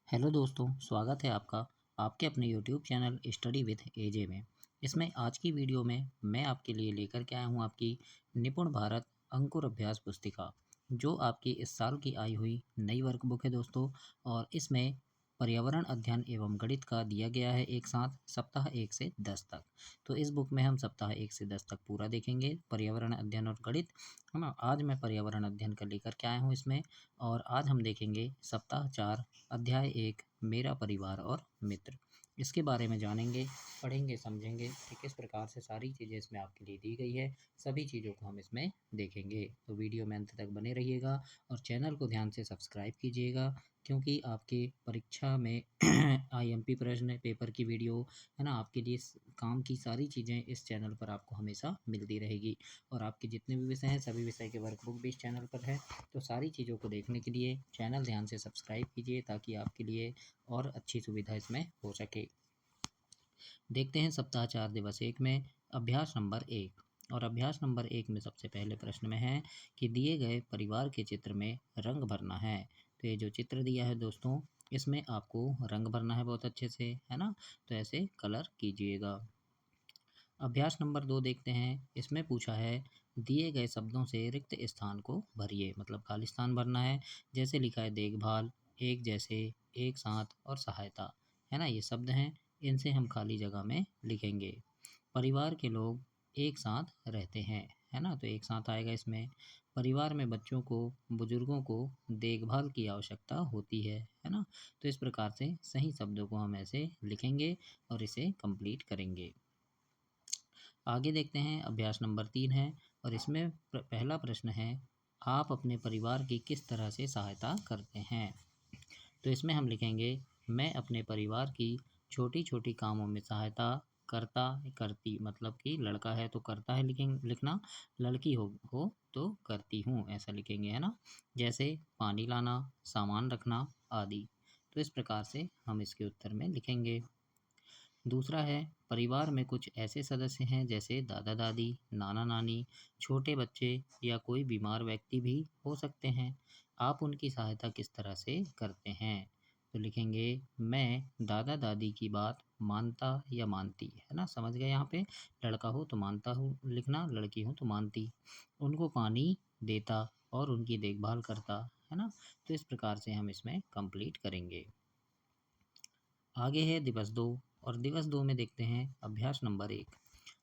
Hello दोस्तों, स्वागत है आपका आपके अपने यूट्यूब चैनल स्टडी विद एजे में। इसमें आज की वीडियो में मैं आपके लिए लेकर के आया हूँ आपकी निपुण भारत अंकुर अभ्यास पुस्तिका, जो आपकी इस साल की आई हुई नई वर्कबुक है दोस्तों। और इसमें पर्यावरण अध्ययन एवं गणित का दिया गया है एक साथ सप्ताह 1 से 10 तक। तो इस बुक में हम सप्ताह 1 से 10 तक पूरा देखेंगे, पर्यावरण अध्ययन और गणित, है ना। आज मैं पर्यावरण अध्ययन का लेकर के आया हूँ इसमें। और आज हम देखेंगे सप्ताह 4 अध्याय 1 मेरा परिवार और मित्र। इसके बारे में जानेंगे, पढ़ेंगे, समझेंगे कि किस प्रकार से सारी चीज़ें इसमें आपके लिए दी गई है। सभी चीज़ों को हम इसमें देखेंगे, तो वीडियो में अंत तक बने रहिएगा और चैनल को ध्यान से सब्सक्राइब कीजिएगा, क्योंकि आपके परीक्षा में आईएमपी प्रश्न पेपर की वीडियो, है ना, आपके लिए काम की सारी चीज़ें इस चैनल पर आपको हमेशा मिलती रहेगी। और आपके जितने भी विषय हैं सभी विषय के वर्कबुक भी इस चैनल पर है। तो सारी चीज़ों को देखने के लिए चैनल ध्यान से सब्सक्राइब कीजिए, ताकि आपके लिए और अच्छी सुविधा इसमें हो सके। देखते हैं सप्ताह 4 दिवस 1 में अभ्यास नंबर 1। और अभ्यास नंबर 1 में सबसे पहले प्रश्न में है कि दिए गए परिवार के चित्र में रंग भरना है। तो ये जो चित्र दिया है दोस्तों, इसमें आपको रंग भरना है बहुत अच्छे से, है ना। तो ऐसे कलर कीजिएगा। अभ्यास नंबर 2 देखते हैं। इसमें पूछा है दिए गए शब्दों से रिक्त स्थान को भरिए, मतलब खाली स्थान भरना है। जैसे लिखा है देखभाल, एक जैसे, एक साथ और सहायता, है ना। ये शब्द हैं, इनसे हम खाली जगह में लिखेंगे। परिवार के लोग एक साथ रहते हैं, है ना, तो एक साथ आएगा इसमें। परिवार में बच्चों को, बुजुर्गों को देखभाल की आवश्यकता होती है ना। तो इस प्रकार से सही शब्दों को हम ऐसे लिखेंगे और इसे कंप्लीट करेंगे। आगे देखते हैं अभ्यास नंबर 3 है। और इसमें पहला प्रश्न है आप अपने परिवार की किस तरह से सहायता करते हैं। तो इसमें हम लिखेंगे मैं अपने परिवार की छोटी छोटी कामों में सहायता करता करती, मतलब कि लड़का है तो करता है लिखना, लड़की हो तो करती हूँ, ऐसा लिखेंगे, है ना। जैसे पानी लाना, सामान रखना आदि। तो इस प्रकार से हम इसके उत्तर में लिखेंगे। दूसरा है परिवार में कुछ ऐसे सदस्य हैं जैसे दादा दादी, नाना नानी, छोटे बच्चे या कोई बीमार व्यक्ति भी हो सकते हैं। आप उनकी सहायता किस तरह से करते हैं। तो लिखेंगे मैं दादा दादी की बात मानता या मानती, है ना, समझ गए। यहाँ पे लड़का हो तो मानता हूँ लिखना, लड़की हो तो मानती। उनको पानी देता और उनकी देखभाल करता, है ना। तो इस प्रकार से हम इसमें कंप्लीट करेंगे। आगे है दिवस 2। और दिवस 2 में देखते हैं अभ्यास नंबर 1।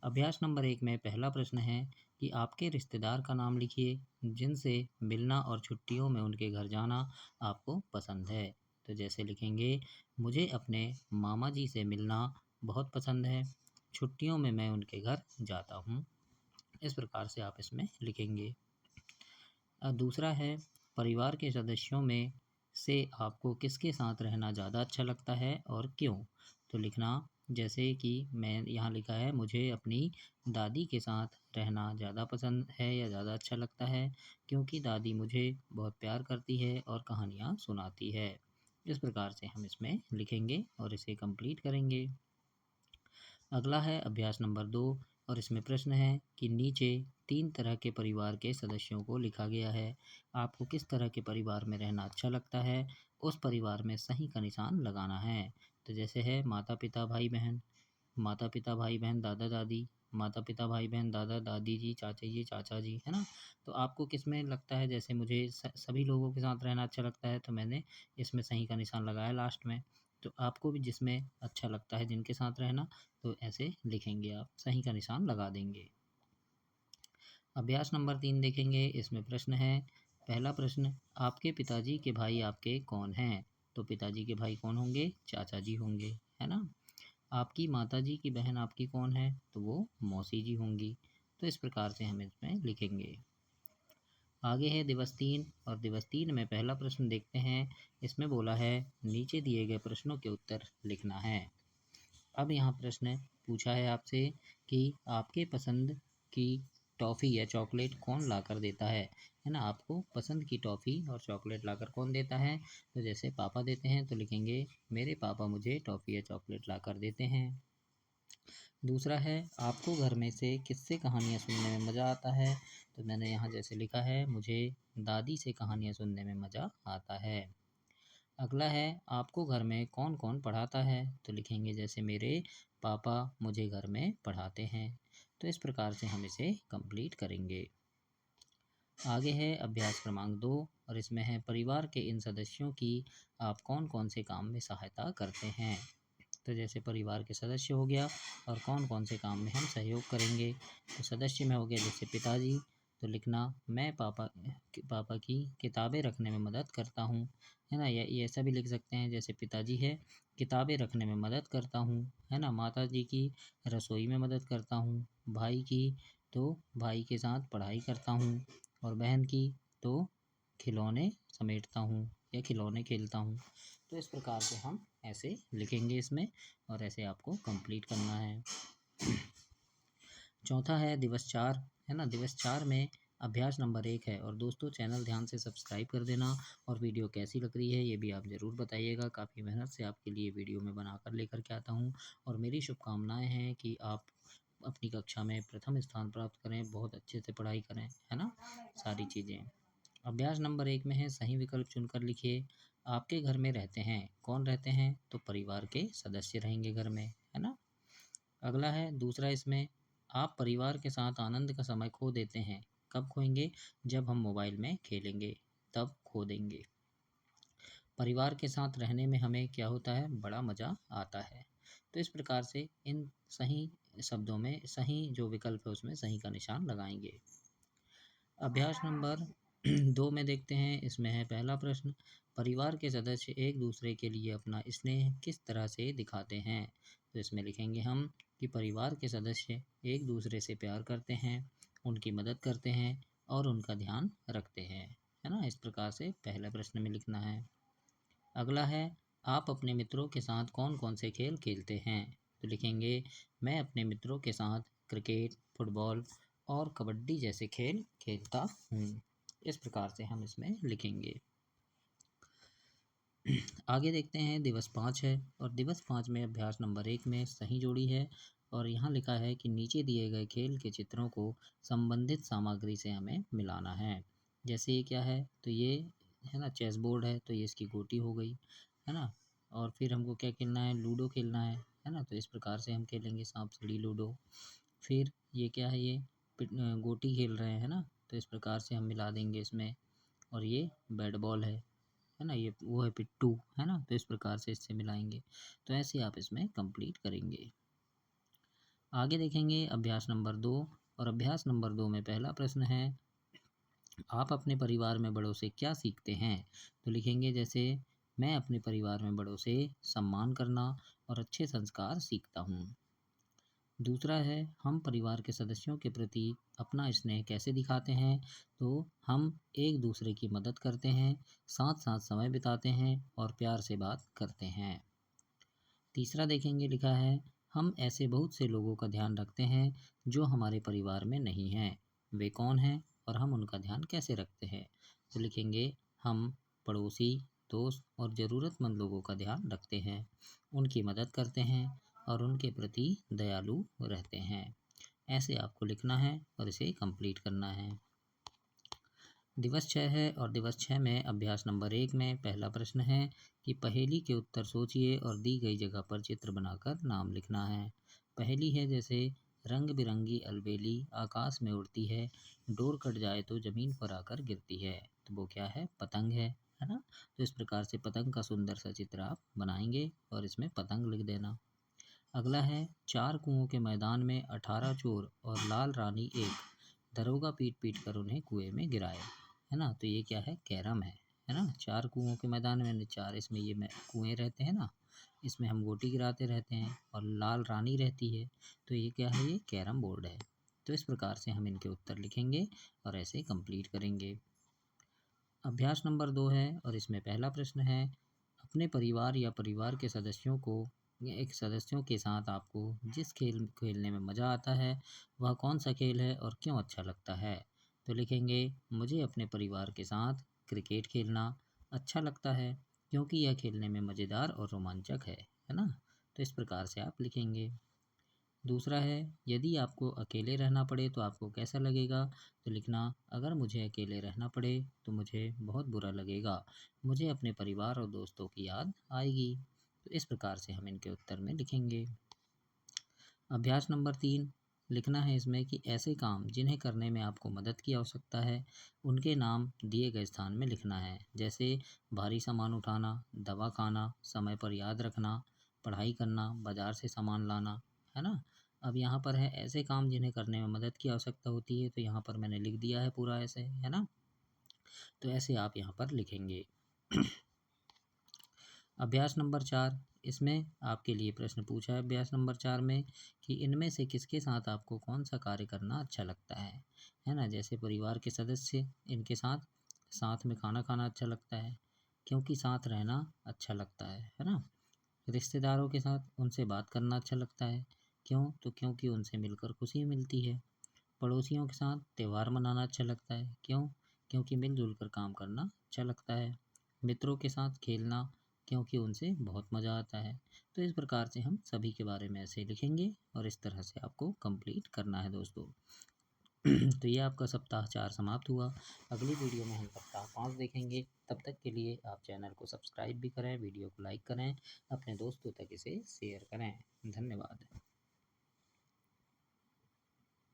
अभ्यास नंबर 1 में पहला प्रश्न है कि आपके रिश्तेदार का नाम लिखिए जिनसे मिलना और छुट्टियों में उनके घर जाना आपको पसंद है। तो जैसे लिखेंगे मुझे अपने मामा जी से मिलना बहुत पसंद है, छुट्टियों में मैं उनके घर जाता हूँ। इस प्रकार से आप इसमें लिखेंगे। दूसरा है परिवार के सदस्यों में से आपको किसके साथ रहना ज़्यादा अच्छा लगता है और क्यों। तो लिखना जैसे कि मैं यहाँ लिखा है मुझे अपनी दादी के साथ रहना ज़्यादा पसंद है या ज़्यादा अच्छा लगता है, क्योंकि दादी मुझे बहुत प्यार करती है और कहानियाँ सुनाती है। इस प्रकार से हम इसमें लिखेंगे और इसे कंप्लीट करेंगे। अगला है अभ्यास नंबर 2। और इसमें प्रश्न है कि नीचे 3 तरह के परिवार के सदस्यों को लिखा गया है। आपको किस तरह के परिवार में रहना अच्छा लगता है, उस परिवार में सही का निशान लगाना है। तो जैसे है माता पिता भाई बहन, माता पिता भाई बहन दादा दादी, माता पिता भाई बहन दादा दादी जी चाचा जी, है ना। तो आपको किस में लगता है, जैसे मुझे सभी लोगों के साथ रहना अच्छा लगता है, तो मैंने इसमें सही का निशान लगाया लास्ट में। तो आपको भी जिसमें अच्छा लगता है जिनके साथ रहना, तो ऐसे लिखेंगे, आप सही का निशान लगा देंगे। अभ्यास नंबर 3 देखेंगे। इसमें प्रश्न है पहला प्रश्न आपके पिताजी के भाई आपके कौन हैं। तो पिताजी के भाई कौन होंगे, चाचा जी होंगे, है ना। आपकी माताजी की बहन आपकी कौन है, तो वो मौसी जी होंगी। तो इस प्रकार से हम इसमें लिखेंगे। आगे है दिवस 3। और दिवस 3 में पहला प्रश्न देखते हैं। इसमें बोला है नीचे दिए गए प्रश्नों के उत्तर लिखना है। अब यहाँ प्रश्न पूछा है आपसे कि आपके पसंद की टॉफ़ी या चॉकलेट कौन लाकर देता है ना। आपको पसंद की टॉफ़ी और चॉकलेट लाकर कौन देता है। तो जैसे पापा देते हैं तो लिखेंगे मेरे पापा मुझे टॉफ़ी या चॉकलेट लाकर देते हैं। दूसरा है आपको घर में से किससे कहानियाँ सुनने में मज़ा आता है। तो मैंने यहाँ जैसे लिखा है मुझे दादी से कहानियाँ सुनने में मज़ा आता है। अगला है आपको घर में कौन कौन पढ़ाता है, तो लिखेंगे जैसे मेरे पापा मुझे घर में पढ़ाते हैं। तो इस प्रकार से हम इसे कंप्लीट करेंगे। आगे है अभ्यास क्रमांक 2 और इसमें है परिवार के इन सदस्यों की आप कौन कौन से काम में सहायता करते हैं। तो जैसे परिवार के सदस्य हो गया और कौन कौन से काम में हम सहयोग करेंगे। तो सदस्य में हो गया जैसे पिताजी, तो लिखना मैं पापा की किताबें रखने में मदद करता हूँ, है ना। या ये ऐसा भी लिख सकते हैं जैसे पिताजी है किताबें रखने में मदद करता हूँ, है ना। माता जी की रसोई में मदद करता हूँ। भाई की तो भाई के साथ पढ़ाई करता हूँ। और बहन की तो खिलौने समेटता हूँ या खिलौने खेलता हूँ। तो इस प्रकार से हम ऐसे लिखेंगे इसमें और ऐसे आपको कंप्लीट करना है। चौथा है दिवस 4, है ना। दिवस 4 में अभ्यास नंबर 1 है। और दोस्तों चैनल ध्यान से सब्सक्राइब कर देना और वीडियो कैसी लग रही है ये भी आप ज़रूर बताइएगा। काफ़ी मेहनत से आपके लिए वीडियो में बनाकर लेकर के आता हूँ और मेरी शुभकामनाएं हैं कि आप अपनी कक्षा में प्रथम स्थान प्राप्त करें, बहुत अच्छे से पढ़ाई करें, है ना। सारी चीज़ें अभ्यास नंबर 1 में है, सही विकल्प चुनकर लिखिए। आपके घर में रहते हैं, कौन रहते हैं, तो परिवार के सदस्य रहेंगे घर में, है ना। अगला है दूसरा इसमें, आप परिवार के साथ आनंद का समय खो देते हैं, कब खोएंगे, जब हम मोबाइल में खेलेंगे तब खो देंगे। परिवार के साथ रहने में हमें क्या होता है, बड़ा मज़ा आता है। तो इस प्रकार से इन सही शब्दों में सही जो विकल्प है उसमें सही का निशान लगाएंगे। अभ्यास नंबर 2 में देखते हैं, इसमें है पहला प्रश्न, परिवार के सदस्य एक दूसरे के लिए अपना स्नेह किस तरह से दिखाते हैं। तो इसमें लिखेंगे हम कि परिवार के सदस्य एक दूसरे से प्यार करते हैं, उनकी मदद करते हैं और उनका ध्यान रखते हैं, है ना। इस प्रकार से पहले प्रश्न में लिखना है। अगला है आप अपने मित्रों के साथ कौन कौन से खेल खेलते हैं। तो लिखेंगे मैं अपने मित्रों के साथ क्रिकेट, फुटबॉल और कबड्डी जैसे खेल खेलता हूँ। इस प्रकार से हम इसमें लिखेंगे। आगे देखते हैं दिवस 5 है और दिवस 5 में अभ्यास नंबर 1 में सही जोड़ी है और यहाँ लिखा है कि नीचे दिए गए खेल के चित्रों को संबंधित सामग्री से हमें मिलाना है। जैसे ये क्या है, तो ये है ना चेस बोर्ड है, तो ये इसकी गोटी हो गई, है ना। और फिर हमको क्या खेलना है, लूडो खेलना है ना। तो इस प्रकार से हम खेलेंगे सांप सीढ़ी लूडो। फिर ये क्या है, ये गोटी खेल रहे हैं, है ना। तो इस प्रकार से हम मिला देंगे इसमें। और ये बैट बॉल है ना, ये वो है पिट्टू, है ना। तो इस प्रकार से इससे मिलाएंगे। तो ऐसे आप इसमें कंप्लीट करेंगे। आगे देखेंगे अभ्यास नंबर 2 और अभ्यास नंबर 2 में पहला प्रश्न है, आप अपने परिवार में बड़ों से क्या सीखते हैं। तो लिखेंगे जैसे मैं अपने परिवार में बड़ों से सम्मान करना और अच्छे संस्कार सीखता हूँ। दूसरा है हम परिवार के सदस्यों के प्रति अपना स्नेह कैसे दिखाते हैं। तो हम एक दूसरे की मदद करते हैं, साथ साथ समय बिताते हैं और प्यार से बात करते हैं। तीसरा देखेंगे लिखा है हम ऐसे बहुत से लोगों का ध्यान रखते हैं जो हमारे परिवार में नहीं हैं, वे कौन हैं और हम उनका ध्यान कैसे रखते हैं। तो लिखेंगे हम पड़ोसी, दोस्त और ज़रूरतमंद लोगों का ध्यान रखते हैं, उनकी मदद करते हैं और उनके प्रति दयालु रहते हैं। ऐसे आपको लिखना है और इसे कंप्लीट करना है। दिवस 6 है और दिवस 6 में अभ्यास नंबर 1 में पहला प्रश्न है कि पहेली के उत्तर सोचिए और दी गई जगह पर चित्र बनाकर नाम लिखना है। पहेली है जैसे रंग बिरंगी अलबेली आकाश में उड़ती है, डोर कट जाए तो ज़मीन पर आकर गिरती है। तो वो क्या है, पतंग है ना। तो इस प्रकार से पतंग का सुंदर सा चित्र आप बनाएंगे और इसमें पतंग लिख देना। अगला है 4 कुओं के मैदान में 18 चोर और लाल रानी एक, दरोगा पीट पीट कर उन्हें कुएं में गिराए, है ना। तो ये क्या है, कैरम है ना। 4 कुओं के मैदान में 4 इसमें ये कुएं रहते हैं ना, इसमें हम गोटी गिराते रहते हैं और लाल रानी रहती है। तो ये क्या है, ये कैरम बोर्ड है। तो इस प्रकार से हम इनके उत्तर लिखेंगे और ऐसे कंप्लीट करेंगे। अभ्यास नंबर 2 है और इसमें पहला प्रश्न है, अपने परिवार या परिवार के सदस्यों को एक सदस्यों के साथ आपको जिस खेल खेलने में मज़ा आता है वह कौन सा खेल है और क्यों अच्छा लगता है। तो लिखेंगे मुझे अपने परिवार के साथ क्रिकेट खेलना अच्छा लगता है क्योंकि यह खेलने में मज़ेदार और रोमांचक है ना। तो इस प्रकार से आप लिखेंगे। दूसरा है, यदि आपको अकेले रहना पड़े तो आपको कैसा लगेगा? तो लिखना, अगर मुझे अकेले रहना पड़े तो मुझे बहुत बुरा लगेगा। मुझे अपने परिवार और दोस्तों की याद आएगी। तो इस प्रकार से हम इनके उत्तर में लिखेंगे। अभ्यास नंबर 3 लिखना है इसमें कि ऐसे काम जिन्हें करने में आपको मदद की आवश्यकता है, उनके नाम दिए गए स्थान में लिखना है। जैसे भारी सामान उठाना, दवा खाना, समय पर याद रखना, पढ़ाई करना, बाजार से सामान लाना, है ना? अब यहाँ पर है ऐसे काम जिन्हें करने में मदद की आवश्यकता होती है, तो यहाँ पर मैंने लिख दिया है पूरा ऐसे, है ना? तो ऐसे आप यहाँ पर लिखेंगे। अभ्यास नंबर 4 इसमें आपके लिए प्रश्न पूछा है अभ्यास नंबर 4 में कि इनमें से किसके साथ आपको कौन सा कार्य करना अच्छा लगता है ना? जैसे परिवार के सदस्य, इनके साथ साथ में खाना खाना अच्छा लगता है, क्योंकि साथ रहना अच्छा लगता है ना? रिश्तेदारों के साथ उनसे बात करना अच्छा लगता है, क्यों? तो क्योंकि उनसे मिलकर खुशी मिलती है। पड़ोसियों के साथ त्यौहार मनाना अच्छा लगता है, क्यों? क्योंकि मिलजुल कर काम करना अच्छा लगता है। मित्रों के साथ खेलना, क्योंकि उनसे बहुत मज़ा आता है। तो इस प्रकार से हम सभी के बारे में ऐसे लिखेंगे और इस तरह से आपको कंप्लीट करना है दोस्तों। तो ये आपका सप्ताह 4 समाप्त हुआ। अगली वीडियो में हम सप्ताह 5 देखेंगे। तब तक के लिए आप चैनल को सब्सक्राइब भी करें, वीडियो को लाइक करें, अपने दोस्तों तक इसे शेयर करें। धन्यवाद।